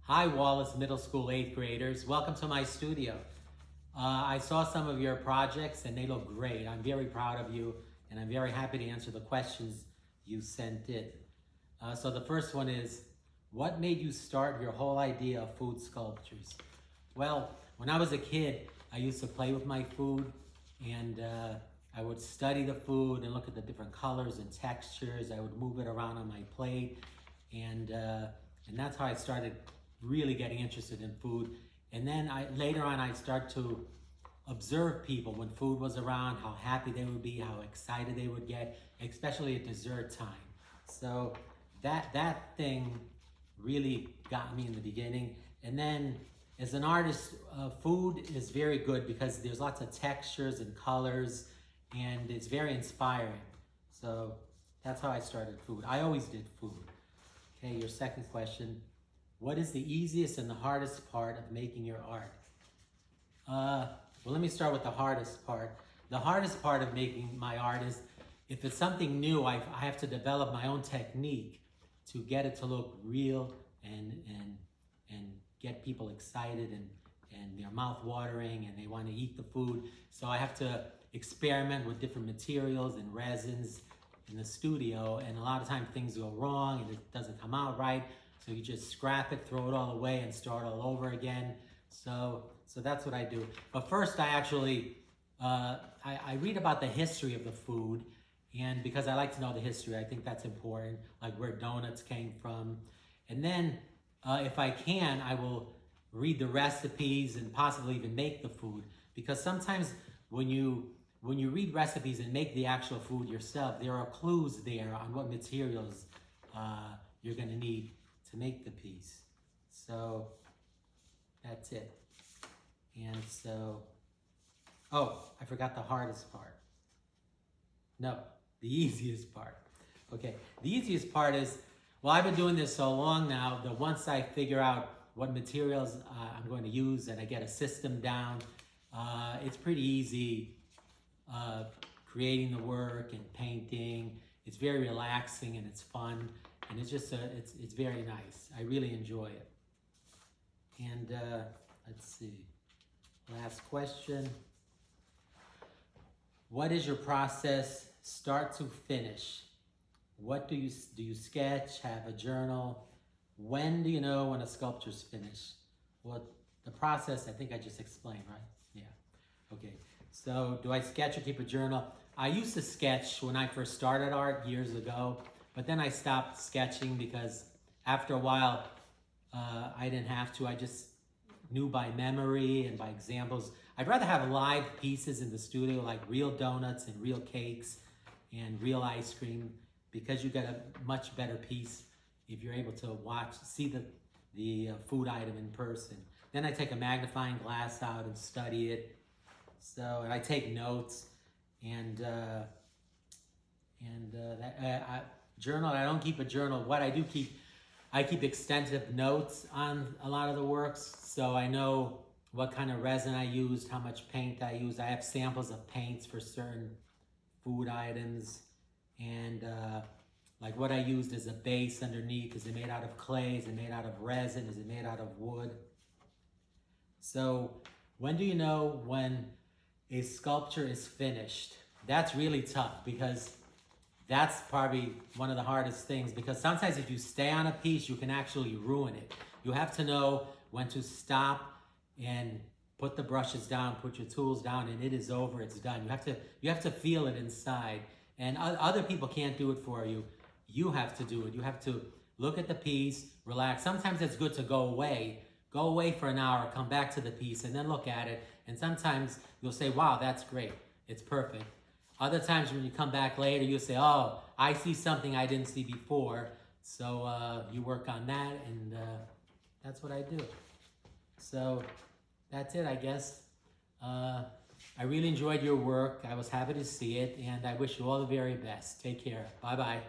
Hi Wallace Middle School 8th graders. Welcome to my studio. I saw some of your projects and they look great. I'm very proud of you and I'm very happy to answer the questions you sent in. So the first one is, what made you start your whole idea of food sculptures? Well, when I was a kid, I used to play with my food and I would study the food and look at the different colors and textures. I would move it around on my plate and that's how I started really getting interested in food. And then later on I'd start to observe people when food was around, how happy they would be, how excited they would get, especially at dessert time. So that thing really got me in the beginning. And then as an artist, food is very good because there's lots of textures and colors and it's very inspiring. So that's how I started food. I always did food. Okay, your second question. What is the easiest and the hardest part of making your art? Well, let me start with the hardest part. The hardest part of making my art is if it's something new, I have to develop my own technique to get it to look real and get people excited and their mouth watering and they want to eat the food. So I have to experiment with different materials and resins in the studio, and a lot of times things go wrong and it doesn't come out right. So you just scrap it, throw it all away, and start all over again. So that's what I do. But first, I actually I read about the history of the food, and because I like to know the history, I think that's important, like where donuts came from. And then, if I can, I will read the recipes and possibly even make the food. Because sometimes when you read recipes and make the actual food yourself, there are clues there on what materials you're going to need to make the piece. So that's it. And so, oh, I forgot the hardest part. No, the easiest part. Okay, the easiest part is, well, I've been doing this so long now that once I figure out what materials I'm going to use and I get a system down, it's pretty easy creating the work and painting. It's very relaxing and it's fun. And it's just, it's very nice. I really enjoy it. And let's see, last question. What is your process start to finish? What do you sketch, have a journal? When do you know when a sculpture's finished? Well, the process, I think I just explained, right? Yeah, okay. So do I sketch or keep a journal? I used to sketch when I first started art years ago. But then I stopped sketching because after a while, I didn't have to. I just knew by memory and by examples. I'd rather have live pieces in the studio, like real donuts and real cakes and real ice cream, because you get a much better piece if you're able to see the food item in person. Then I take a magnifying glass out and study it. So I take notes journal. I don't keep a journal. What I do I keep extensive notes on a lot of the works, so I know what kind of resin I used, how much paint I used. I have samples of paints for certain food items, and like what I used as a base underneath. Is it made out of clay? Is it made out of resin? Is it made out of wood? So when do you know when a sculpture is finished? That's really tough because that's probably one of the hardest things, because sometimes if you stay on a piece, you can actually ruin it. You have to know when to stop and put the brushes down, put your tools down, and it is over, it's done. You have to feel it inside. And other people can't do it for you. You have to do it. You have to look at the piece, relax. Sometimes it's good to go away for an hour, come back to the piece, and then look at it. And sometimes you'll say, wow, that's great. It's perfect. Other times when you come back later, you'll say, oh, I see something I didn't see before. So you work on that, and that's what I do. So that's it, I guess. I really enjoyed your work. I was happy to see it, and I wish you all the very best. Take care. Bye-bye.